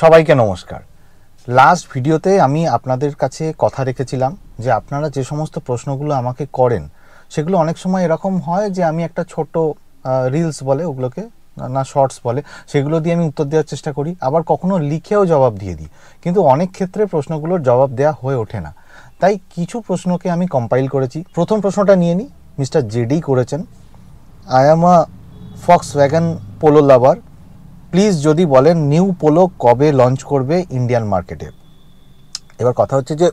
সবাইকে নমস্কার। লাস্ট ভিডিওতে আমি আপনাদের কাছে কথা রেখেছিলাম যে আপনারা যে সমস্ত প্রশ্নগুলো আমাকে করেন সেগুলো অনেক সময় এরকম হয় যে আমি একটা ছোট রিলস বলে ওগুলোকে না শর্টস বলে সেগুলো দিয়ে আমি উত্তর দেওয়ার চেষ্টা করি, আবার কখনো লিখেও জবাব দিয়ে দিই, কিন্তু অনেক ক্ষেত্রে প্রশ্নগুলোর জবাব দেওয়া হয়ে ওঠে না। তাই কিছু প্রশ্নকে আমি কম্পাইল করেছি। প্রথম প্রশ্নটা নিয়ে নিই, মিস্টার জেডি করেছেন, I am a Volkswagen Polo lover, please যদি বলেন নিউ পোলো কবে লঞ্চ করবে ইন্ডিয়ান মার্কেটে। এবার কথা হচ্ছে যে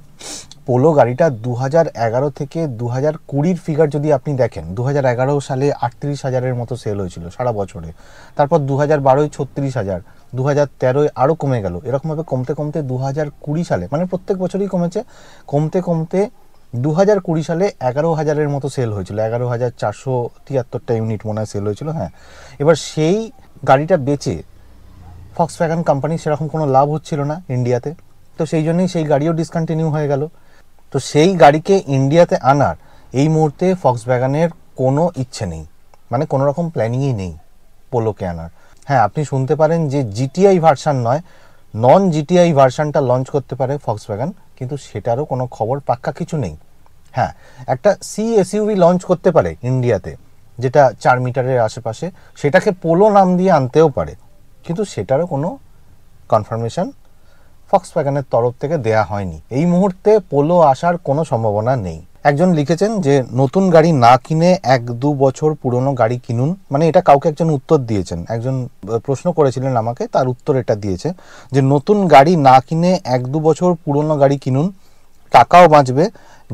পোলো গাড়িটা 2011 থেকে 2020 ফিগার যদি আপনি দেখেন, 2011 সালে 38,000-এর মতো সেল হয়েছিল সারা বছরে, তারপর 2012-য় 36,000, 2013-য় আরও কমে গেল, এরকমভাবে কমতে কমতে 2020 সালে, মানে প্রত্যেক বছরই কমেছে, কমতে কমতে 2020 সালে 11,000-এর মতো সেল হয়েছিল, 11,473টা ইউনিট মনে হয় সেল হয়েছিল। হ্যাঁ, এবার সেই গাড়িটা বেচে ফক্সওয়াগন কোম্পানি সেরকম কোনো লাভ হচ্ছিল না ইন্ডিয়াতে, তো সেই জন্যই সেই গাড়িও ডিসকন্টিনিউ হয়ে গেল। তো সেই গাড়িকে ইন্ডিয়াতে আনার এই মুহূর্তে ফক্সওয়াগনের কোনো ইচ্ছে নেই, মানে কোনো রকম প্ল্যানিংই নেই পোলোকে আনার। হ্যাঁ, আপনি শুনতে পারেন যে জিটিআই ভার্সান নয়, নন জিটিআই ভার্সানটা লঞ্চ করতে পারে ফক্সওয়াগন, কিন্তু সেটারও কোনো খবর পাক্কা কিছু নেই। হ্যাঁ, একটা সি এসইউভি লঞ্চ করতে পারে ইন্ডিয়াতে, যেটা 4 মিটারের আশেপাশে, সেটাকে পোলো নাম দিয়ে আনতেও পারে, কিন্তু সেটারও কোনো কনফার্মেশন ফক্সওয়াগনের তরফ থেকে দেয়া হয়নি। এই মুহূর্তে পোলো আসার কোনো সম্ভাবনা নেই। একজন লিখেছেন যে নতুন গাড়ি না কিনে 1-2 বছর পুরনো গাড়ি কিনুন, মানে এটা কাউকে একজন উত্তর দিয়েছেন, একজন প্রশ্ন করেছিলেন আমাকে, তার উত্তর এটা দিয়েছে যে নতুন গাড়ি না কিনে 1-2 বছর পুরনো গাড়ি কিনুন, টাকাও বাঁচবে,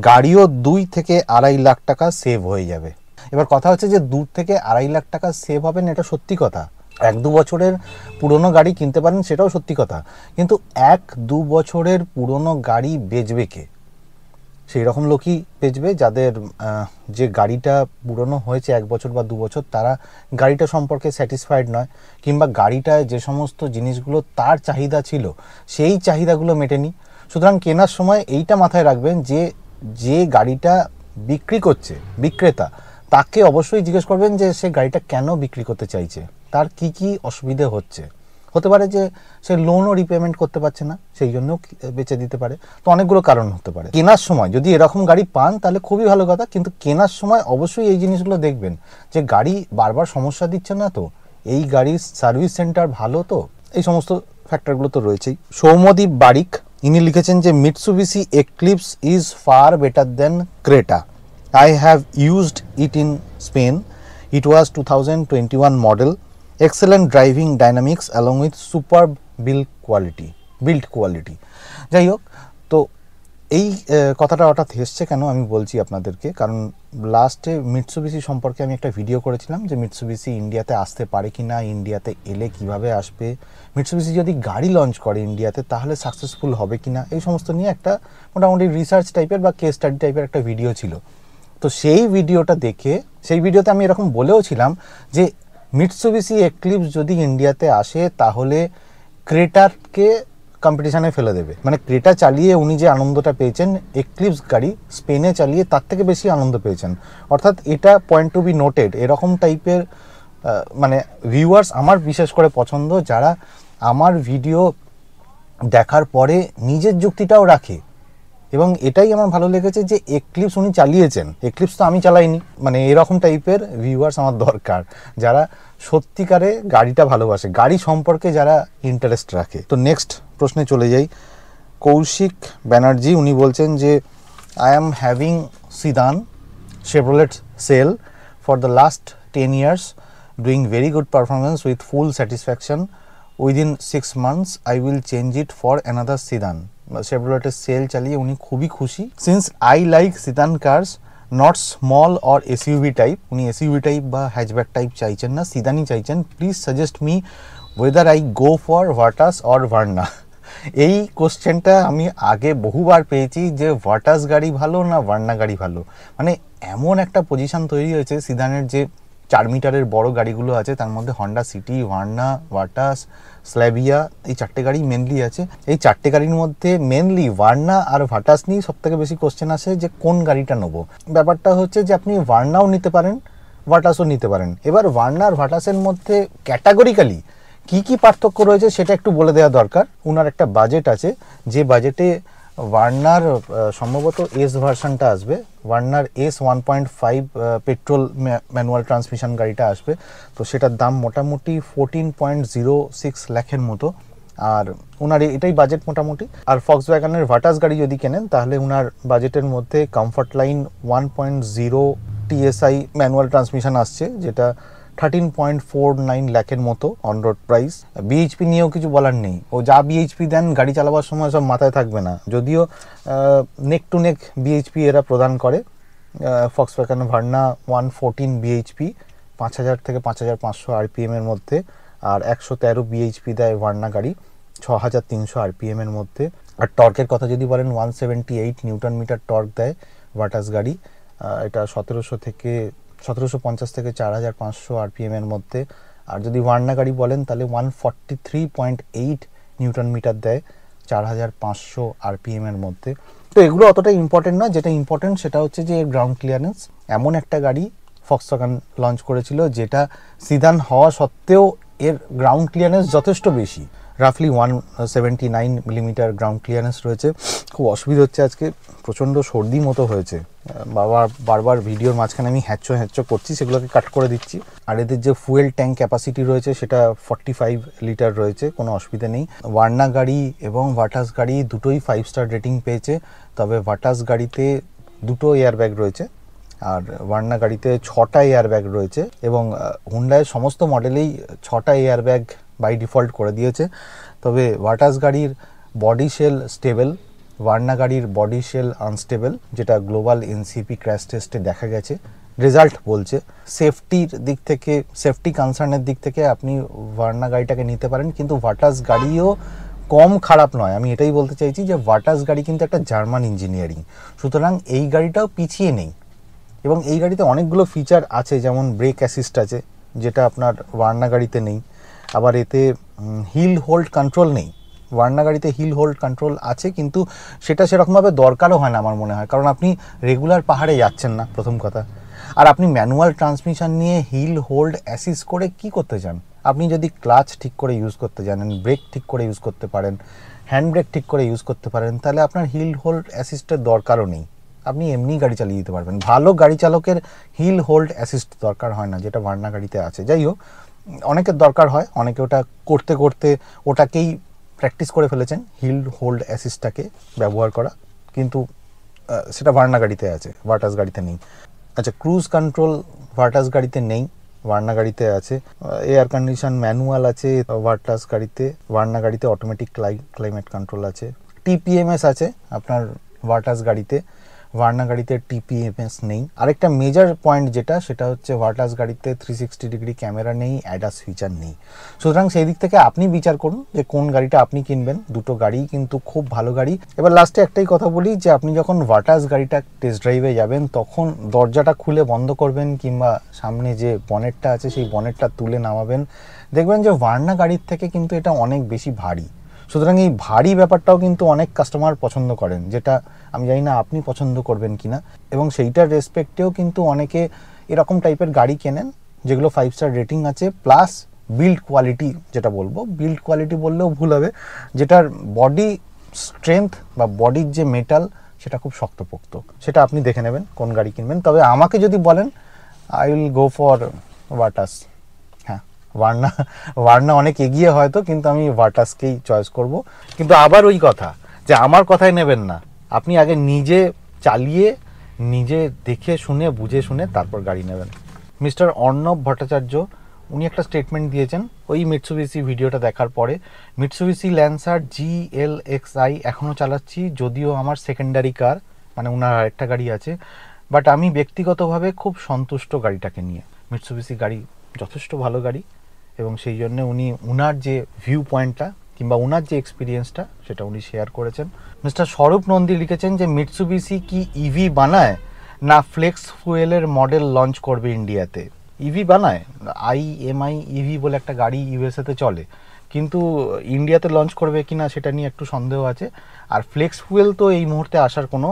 গাড়িও 2 থেকে 2.5 লাখ টাকা সেভ হয়ে যাবে। এবার কথা হচ্ছে যে 2 থেকে 2.5 লাখ টাকা সেভ হবেন, এটা সত্যি কথা। 1-2 বছরের পুরনো গাড়ি কিনতে পারেন, সেটাও সত্যি কথা, কিন্তু 1-2 বছরের পুরনো গাড়ি বেচবে কে? সেই রকম লোকই বেচবে যাদের যে গাড়িটা পুরনো হয়েছে 1 বছর বা 2 বছর, তারা গাড়িটা সম্পর্কে স্যাটিসফাইড নয়, কিংবা গাড়িটায় যে সমস্ত জিনিসগুলো তার চাহিদা ছিল সেই চাহিদাগুলো মেটেনি। সুতরাং কেনার সময় এইটা মাথায় রাখবেন যে যে গাড়িটা বিক্রি করছে বিক্রেতা, তাকে অবশ্যই জিজ্ঞেস করবেন যে সে গাড়িটা কেন বিক্রি করতে চাইছে, তার কি কি অসুবিধে হচ্ছে। হতে পারে যে সে লোনও রিপেমেন্ট করতে পারছে না, সেই জন্যও বেচে দিতে পারে, তো অনেকগুলো কারণ হতে পারে। কেনার সময় যদি এরকম গাড়ি পান তাহলে খুবই ভালো কথা, কিন্তু কেনার সময় অবশ্যই এই জিনিসগুলো দেখবেন যে গাড়ি বারবার সমস্যা দিচ্ছে না তো, এই গাড়ির সার্ভিস সেন্টার ভালো তো, এই সমস্ত ফ্যাক্টরগুলো তো রয়েছেই। সৌম্যদীপ বারিক ইনি লিখেছেন যে Mitsubishi eclipse is far better then Creta, I have used it in Spain. It was 2021 model. Excellent driving dynamics along with superb build quality. যাই হোক, তো এই কথাটা হঠাৎ এসছে কেন আমি বলছি আপনাদেরকে, কারণ লাস্টে মিৎসুবিশি সম্পর্কে আমি একটা ভিডিও করেছিলাম যে মিৎসুবিশি ইন্ডিয়াতে আসতে পারে কি না, ইন্ডিয়াতে এলে কিভাবে আসবে, মিৎসুবিশি যদি গাড়ি লঞ্চ করে ইন্ডিয়াতে তাহলে সাকসেসফুল হবে কি না, এই সমস্ত নিয়ে একটা মোটামুটি রিসার্চ টাইপের বা কেস স্টাডি টাইপের একটা ভিডিও ছিল। তো সেই ভিডিওটা দেখে, সেই ভিডিওতে আমি এরকম বলেও ছিলাম যে মিৎসুবিশি এক্লিপস যদি ইন্ডিয়াতে আসে তাহলে ক্রেটারকে কম্পিটিশানে ফেলে দেবে। মানে ক্রেটা চালিয়ে উনি যে আনন্দটা পেয়েছেন, এক্লিপস গাড়ি স্পেনে চালিয়ে তার থেকে বেশি আনন্দ পেয়েছেন। অর্থাৎ এটা পয়েন্ট টু বি নোটেড, এরকম টাইপের মানে ভিউয়ার্স আমার বিশেষ করে পছন্দ, যারা আমার ভিডিও দেখার পরে নিজের যুক্তিটাও রাখে, এবং এটাই আমার ভালো লেগেছে যে এক্লিপস উনি চালিয়েছেন, এক্লিপস তো আমি চালাইনি, মানে এরকম টাইপের ভিউয়ার্স আমার দরকার, যারা সত্যিকারে গাড়িটা ভালোবাসে, গাড়ি সম্পর্কে যারা ইন্টারেস্ট রাখে। তো নেক্সট প্রশ্নে চলে যাই। কৌশিক ব্যানার্জি উনি বলছেন যে I am having sedan Chevrolet Sail for the last 10 years, doing very good performance with full satisfaction, within 6 months I will change it for another sedan. শেভরলেটের সেল চালিয়ে উনি খুবই খুশি। Since I like sedan cars, not small or SUV type, উনি SUV type বা hatchback type চাইছেন না, সিদানই চাইছেন। Please suggest me whether I go for Virtus or Verna. এই কোশ্চেনটা আমি আগে বহুবার পেয়েছি যে ভার্টাস গাড়ি ভালো না ভার্না গাড়ি ভালো, মানে এমন একটা পজিশন তৈরি হয়েছে সিদানের যে 4 মিটারের বড় গাড়িগুলো আছে, তার মধ্যে হন্ডা সিটি, ভার্না, ভার্টাস, স্ল্যাভিয়া, এই 4টে গাড়ি মেনলি আছে। এই 4টে গাড়ির মধ্যে মেনলি ভার্না আর ভার্টাস নিয়ে সব থেকে বেশি কোশ্চেন আসে যে কোন গাড়িটা নেবো। ব্যাপারটা হচ্ছে যে আপনি ভার্নাও নিতে পারেন, ভার্টাসও নিতে পারেন। এবার ভার্না আর ভার্টাসের মধ্যে ক্যাটাগরিক্যালি কি কি পার্থক্য রয়েছে সেটা একটু বলে দেওয়া দরকার। ওনার একটা বাজেট আছে, যে বাজেটে ভার্নার সম্ভবত এস ভার্সনটা আসবে, Verner S 1.5 petrol manual transmission গাড়িটা আসবে। তো সেটার দাম মোটামুটি 14.06 লাখের মতো। আর ওনার এটাই বাজেট মোটামুটি। আর ফক্সওয়াগনের ভাটাস গাড়ি যদি কেনেন তাহলে ওনার বাজেটের মধ্যে comfort line 1.0 TSI manual transmission আসছে, যেটা 13.49 লাখের মতো অন রোড প্রাইস। বিএইচপি নিয়েও কিছু বলার নেই, ও যা বিএইচপি দেন গাড়ি চালাবার সময় সব মাথায় থাকবে না, যদিও নেক টু নেক বিএইচপি এরা প্রদান করে। ফক্সওয়াগন ভার্না 114 বিএইচপি 5000 থেকে 5500 RPM এর মধ্যে, আর 113 বিএইচপি দেয় ভার্না গাড়ি 6300 RPM এর মধ্যে। আর টর্কের কথা যদি বলেন 178 নিউটন মিটার টর্ক দেয় ভাটাস গাড়ি, এটা 1750 থেকে 4500 RPM এর মধ্যে। আর যদি ভার্না গাড়ি বলেন তাহলে 143.8 নিউটন মিটার দেয় 4500 RPM এর মধ্যে। তো এগুলো অতটা ইম্পর্টেন্ট না, যেটা ইম্পর্টেন্ট সেটা হচ্ছে যে এর গ্রাউন্ড ক্লিয়ারেন্স। এমন একটা গাড়ি ফক্সওয়াগন লঞ্চ করেছিল যেটা সিদান হওয়া সত্ত্বেও এর গ্রাউন্ড ক্লিয়ারেন্স যথেষ্ট বেশি, রাফলি 179 মিলিমিটার গ্রাউন্ড ক্লিয়ারেন্স রয়েছে। খুব অসুবিধা হচ্ছে, আজকে প্রচণ্ড সর্দি মতো হয়েছে, বারবার ভিডিওর মাঝখানে আমি হ্যাঁচো করছি, সেগুলোকে কাট করে দিচ্ছি। আর এদের যে ফুয়েল ট্যাঙ্ক ক্যাপাসিটি রয়েছে সেটা 45 লিটার রয়েছে, কোনো অসুবিধা নেই। ভার্না গাড়ি এবং ভাটাস গাড়ি দুটোই 5 স্টার রেটিং পেয়েছে, তবে ভাটাস গাড়িতে 2টো এয়ারব্যাগ রয়েছে আর ভার্না গাড়িতে 6টা এয়ারব্যাগ রয়েছে, এবং হুন্ডায় সমস্ত মডেলেই 6টা এয়ারব্যাগ বাই ডিফল্ট করে দিয়েছে। তবে ভাটাস গাড়ির বডি শেল স্টেবল, ভার্না গাড়ির বডি শেল আনস্টেবল, যেটা গ্লোবাল এনসিপি ক্র্যাশ টেস্টে দেখা গেছে, রেজাল্ট বলছে। সেফটির দিক থেকে, সেফটি কনসার্নের দিক থেকে আপনি ভার্না গাড়িটাকে নিতে পারেন, কিন্তু ভাটাস গাড়িও কম খারাপ নয়। আমি এটাই বলতে চাইছি যে ভাটাস গাড়ি কিন্তু একটা জার্মান ইঞ্জিনিয়ারিং, সুতরাং এই গাড়িটাও পিছিয়ে নেই। এবং এই গাড়িতে অনেকগুলো ফিচার আছে, যেমন ব্রেক অ্যাসিস্ট আছে, যেটা আপনার ভার্না গাড়িতে নেই। আবার এতে হিল হোল্ড কন্ট্রোল নেই, ভার্না গাড়িতে হিল হোল্ড কন্ট্রোল আছে, কিন্তু সেটা সেরকমভাবে দরকারও হয় না আমার মনে হয়, কারণ আপনি রেগুলার পাহাড়ে যাচ্ছেন না, প্রথম কথা। আর আপনি ম্যানুয়াল ট্রান্সমিশন নিয়ে হিল হোল্ড অ্যাসিস্ট করে কি করতে চান? আপনি যদি ক্লাচ ঠিক করে ইউজ করতে জানেন, ব্রেক ঠিক করে ইউজ করতে পারেন, হ্যান্ড ব্রেক ঠিক করে ইউজ করতে পারেন, তাহলে আপনার হিল হোল্ড অ্যাসিস্টের দরকারও নেই, আপনি এমনি গাড়ি চালিয়ে দিতে পারবেন। ভালো গাড়ি চালকের হিল হোল্ড অ্যাসিস্ট দরকার হয় না, যেটা ভার্না গাড়িতে আছে। যাই হোক, অনেকের দরকার হয়, অনেকে ওটা করতে করতে ওটাকেই প্র্যাকটিস করে ফেলেছেন, হিল হোল্ড অ্যাসিস্টটাকে ব্যবহার করা, কিন্তু সেটা ভার্না গাড়িতে আছে, ভাটাস গাড়িতে নেই। আচ্ছা, ক্রুজ কন্ট্রোল ভাটাস গাড়িতে নেই, ভার্না গাড়িতে আছে। এয়ার কন্ডিশন ম্যানুয়াল আছে ভাটাস গাড়িতে, ভার্না গাড়িতে অটোমেটিক ক্লাইমেট কন্ট্রোল আছে। টিপিএমএস আছে আপনার ভাটাস গাড়িতে, ভার্না গাড়িতে টিপিএমএস নেই। আরেকটা মেজর পয়েন্ট যেটা, সেটা হচ্ছে ভাটাস গাড়িতে 360 ডিগ্রি ক্যামেরা নেই, অ্যাডাস ফিচার নেই। সুতরাং সেই দিক থেকে আপনি বিচার করুন যে কোন গাড়িটা আপনি কিনবেন। দুটো গাড়িই কিন্তু খুব ভালো গাড়ি। এবার লাস্টে একটাই কথা বলি, যে আপনি যখন ভাটাস গাড়িটা টেস্ট ড্রাইভে যাবেন তখন দরজাটা খুলে বন্ধ করবেন, কিংবা সামনে যে বনেটটা আছে সেই বনেটটা তুলে নামাবেন, দেখবেন যে ভার্না গাড়ির থেকে কিন্তু এটা অনেক বেশি ভারী। সুতরাং এই ভারী ব্যাপারটাও কিন্তু অনেক কাস্টমার পছন্দ করেন, যেটা আমি জানি না আপনি পছন্দ করবেন কিনা। এবং সেইটার রেসপেক্টেও কিন্তু অনেকে এরকম টাইপের গাড়ি কেনেন যেগুলো 5 স্টার রেটিং আছে, প্লাস বিল্ড কোয়ালিটি, যেটা বলবো বিল্ড কোয়ালিটি বললেও ভুল হবে, যেটার বডি স্ট্রেংথ বা বডির যে মেটাল সেটা খুব শক্তপোক্ত। সেটা আপনি দেখে নেবেন কোন গাড়ি কিনবেন। তবে আমাকে যদি বলেন, I will go for Virtus. Verna অনেক এগিয়ে হয়তো, কিন্তু আমি ভাটাসকেই চয়েস করব। কিন্তু আবার ওই কথা, যে আমার কথাই নেবেন না, আপনি আগে নিজে চালিয়ে, নিজে দেখে শুনে বুঝে শুনে তারপর গাড়ি নেবেন। মিস্টার অর্ণব ভট্টাচার্য উনি একটা স্টেটমেন্ট দিয়েছেন ওই মিৎসুবিশি ভিডিওটা দেখার পরে। মিৎসুবিশি ল্যান্সার GLXI এখনও চালাচ্ছি, যদিও আমার সেকেন্ডারি কার, মানে ওনার আরেকটা গাড়ি আছে, বাট আমি ব্যক্তিগতভাবে খুব সন্তুষ্ট গাড়িটাকে নিয়ে। মিৎসুবিশি গাড়ি যথেষ্ট ভালো গাড়ি, এবং সেই জন্য উনি ওনার যে ভিউ পয়েন্টটা কিংবা ওনার যে এক্সপিরিয়েন্সটা সেটা উনি শেয়ার করেছেন। মিস্টার স্বরূপ নন্দী লিখেছেন যে মিৎসুবিশি কি ইভি বানায় না ফ্লেক্স ফুয়েলের মডেল লঞ্চ করবে ইন্ডিয়াতে? ইভি বানায়, IMI ইভি বলে একটা গাড়ি ইউএসএতে চলে, কিন্তু ইন্ডিয়াতে লঞ্চ করবে কিনা সেটা নিয়ে একটু সন্দেহ আছে। আর ফ্লেক্স ফুয়েল তো এই মুহূর্তে আসার কোনো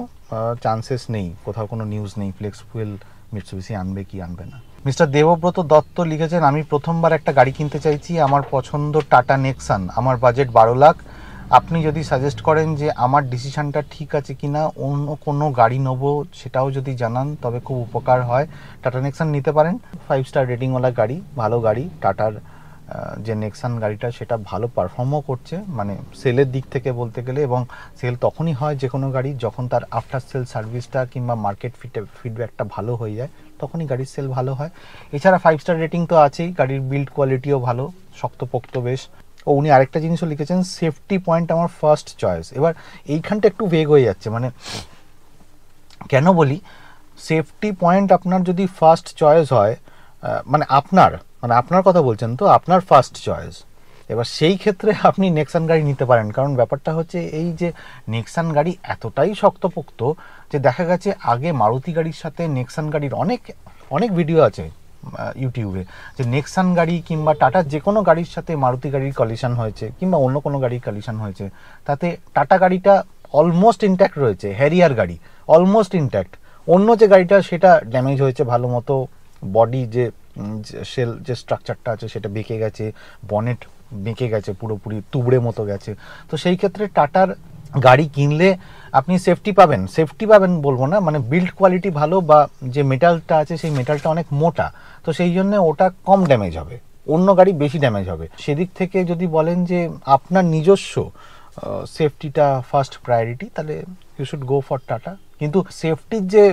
চান্সেস নেই, কোথাও কোনো নিউজ নেই ফ্লেক্স ফুয়েল মিৎসুবিশি আনবে কি আনবে না। মিস্টার দেবব্রত দত্ত লিখেছেন, আমি প্রথমবার একটা গাড়ি কিনতে চাইছি, আমার পছন্দ টাটা নেক্সন, আমার বাজেট 12 লাখ। আপনি যদি সাজেস্ট করেন যে আমার ডিসিশনটা ঠিক আছে কিনা, অন্য কোনো গাড়ি নেবো সেটাও যদি জানান তবে খুব উপকার হয়। টাটা নেক্সন নিতে পারেন, 5 স্টার রেটিংওয়ালা গাড়ি, ভালো গাড়ি। টাটার যে নেক্সন গাড়িটা সেটা ভালো পারফর্মও করছে, মানে সেলের দিক থেকে বলতে গেলে, এবং সেল তখনই হয় যে কোনো গাড়ি যখন তার আফটার সেল সার্ভিসটা কিংবা মার্কেট ফিডব্যাকটা ভালো হয়ে যায়, তখনই গাড়ির সেল ভালো হয়। এছাড়া 5 স্টার রেটিং তো আছেই, গাড়ির বিল্ড কোয়ালিটিও ভালো, শক্তপোক্ত বেশ। ও উনি আরেকটা জিনিসও লিখেছেন, সেফটি পয়েন্ট আমার ফার্স্ট চয়েস। এবার এইখানটা একটু ভেগ হয়ে যাচ্ছে, মানে কেন বলি, সেফটি পয়েন্ট আপনার যদি ফার্স্ট চয়েস হয়, মানে আপনার কথা বলছেন তো, আপনার ফার্স্ট চয়েস, এবার সেই ক্ষেত্রে আপনি নেক্সন গাড়ি নিতে পারেন। কারণ ব্যাপারটা হচ্ছে এই যে নেক্সন গাড়ি এতটাই শক্তপোক্ত যে দেখা গেছে আগে মারুতি গাড়ির সাথে নেক্সন গাড়ির অনেক অনেক ভিডিও আছে ইউটিউবে, যে নেক্সন গাড়ি কিংবা টাটা যে কোনো গাড়ির সাথে মারুতি গাড়ির কলিশন হয়েছে কিংবা অন্য কোনো গাড়ির কলিশন হয়েছে, তাতে টাটা গাড়িটা অলমোস্ট ইনট্যাক্ট রয়েছে, হ্যারিয়ার গাড়ি অলমোস্ট ইনট্যাক্ট। অন্য যে গাড়িটা সেটা ড্যামেজ হয়েছে ভালো মতো, বডি যে শেল যে স্ট্রাকচারটা আছে সেটা বেঁকে গেছে, বনেট বেঁকে গেছে, পুরোপুরি তুবড়ে মতো গেছে। তো সেই ক্ষেত্রে টাটার গাড়ি কিনলে আপনি সেফটি পাবেন বলবো না, মানে বিল্ড কোয়ালিটি ভালো, বা যে মেটালটা আছে সেই মেটালটা অনেক মোটা, তো সেই জন্য ওটা কম ড্যামেজ হবে, অন্য গাড়ি বেশি ড্যামেজ হবে। সেদিক থেকে যদি বলেন যে আপনার নিজস্ব সেফটিটা ফার্স্ট প্রায়োরিটি, তাহলে you should go for Tata. কিন্তু সেফটির যে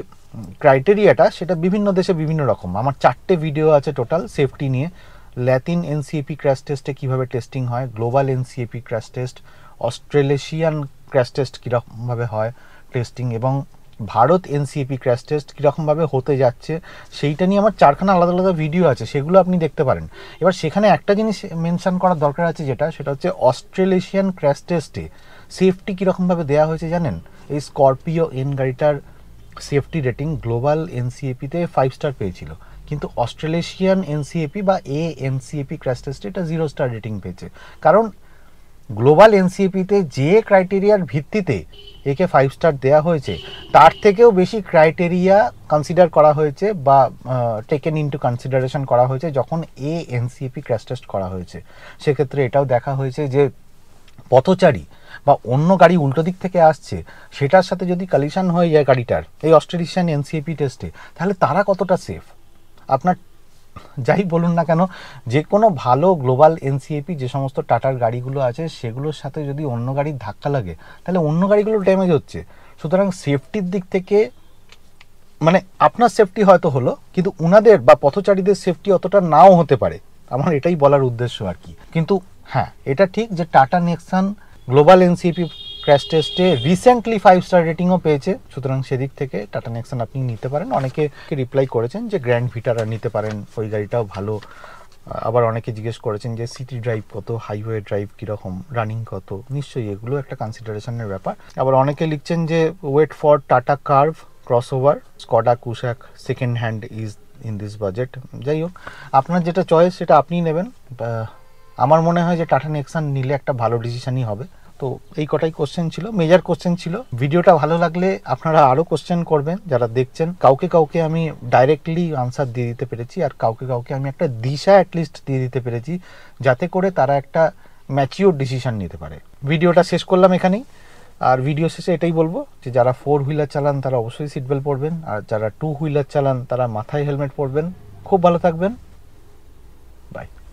ক্রাইটেরিয়াটা সেটা বিভিন্ন দেশে বিভিন্ন রকম। আমার 4টে ভিডিও আছে টোটাল সেফটি নিয়ে, ল্যাটিন এনসিএপি ক্র্যাশ টেস্টে কীভাবে টেস্টিং হয়, global এনসিএপি crash test, অস্ট্রেলেশিয়ান crash test কীরকমভাবে হয় টেস্টিং, এবং ভারত এনসিএপি ক্র্যাশ টেস্ট কীরকমভাবে হতে যাচ্ছে, সেইটা নিয়ে আমার 4খানা আলাদা আলাদা ভিডিও আছে, সেগুলো আপনি দেখতে পারেন। এবার সেখানে একটা জিনিস মেনশন করার দরকার আছে, সেটা হচ্ছে অস্ট্রেলেশিয়ান ক্র্যাশ টেস্টে সেফটি কীরকমভাবে দেওয়া হয়েছে জানেন? এই স্করপিও এন গাড়িটার সেফটি রেটিং গ্লোবাল এনসিএপিতে 5 স্টার পেয়েছিল, কিন্তু অস্ট্রেলেশিয়ান এনসিএপি বা এনসিএপি ক্র্যাশ টেস্টে এটা 0 স্টার রেটিং পেয়েছে। কারণ গ্লোবাল এনসিএপিতে যে ক্রাইটেরিয়ার ভিত্তিতে একে 5 স্টার দেওয়া হয়েছে, তার থেকেও বেশি ক্রাইটেরিয়া কনসিডার করা হয়েছে বা টেকেন ইনটু কনসিডারেশন করা হয়েছে যখন এনসিএপি ক্র্যাশ টেস্ট করা হয়েছে। সেক্ষেত্রে এটাও দেখা হয়েছে যে পথচারী বা অন্য গাড়ি উল্টো দিক থেকে আসছে, সেটার সাথে যদি কলিশন হয়ে যায় গাড়িটার এই অস্ট্রেলিয়ান এনসিএপি টেস্টে, তাহলে তারা কতটা সেফ। আপনার যাই বলুন না কেন, যে কোনো ভালো গ্লোবাল এনসিএপি যে সমস্ত টাটার গাড়িগুলো আছে সেগুলোর সাথে যদি অন্য গাড়ির ধাক্কা লাগে, তাহলে অন্য গাড়িগুলো ড্যামেজ হচ্ছে। সুতরাং সেফটির দিক থেকে, মানে আপনার সেফটি হয়তো হলো, কিন্তু উনাদের বা পথচারীদের সেফটি অতটা নাও হতে পারে, আমার এটাই বলার উদ্দেশ্য আর কি। কিন্তু হ্যাঁ, এটা ঠিক যে টাটা নেক্সন গ্লোবাল এনসিএপি ক্র্যাশ টেস্টে রিসেন্টলি 5 স্টার রেটিংও পেয়েছে, সুতরাং সেদিক থেকে টাটা নেক্সন আপনি নিতে পারেন। অনেকে রিপ্লাই করেছেন যে গ্র্যান্ড ভিটারা নিতে পারেন, ওই গাড়িটাও ভালো। আবার অনেকে জিজ্ঞেস করেছেন যে সিটি ড্রাইভ কত, হাইওয়ে ড্রাইভ কীরকম, রানিং কত, নিশ্চয়ই এগুলো একটা কনসিডারেশনের ব্যাপার। আবার অনেকে লিখছেন যে wait for Tata Curvv crossover, Skoda Kushaq second hand is in this budget. যাই হোক, আপনার যেটা চয়েস সেটা আপনিই নেবেন। আমার মনে হয় যে টাটা নেক্সন নিলে একটা ভালো ডিসিশনই হবে। তো এই কটাই কোশ্চেন ছিল, মেজর কোশ্চেন ছিল। ভিডিওটা ভালো লাগলে আপনারা আরও কোশ্চেন করবেন যারা দেখছেন। কাউকে কাউকে আমি ডাইরেক্টলি আনসার দিয়ে দিতে পেরেছি, আর কাউকে কাউকে আমি একটা দিশা অ্যাটলিস্ট দিয়ে দিতে পেরেছি, যাতে করে তারা একটা ম্যাচিওর ডিসিশন নিতে পারে। ভিডিওটা শেষ করলাম এখানেই। আর ভিডিও শেষে এটাই বলবো যে যারা 4 হুইলার চালান তারা অবশ্যই সিট বেল্ট পরবেন, আর যারা 2 হুইলার চালান তারা মাথায় হেলমেট পরবেন। খুব ভালো থাকবেন।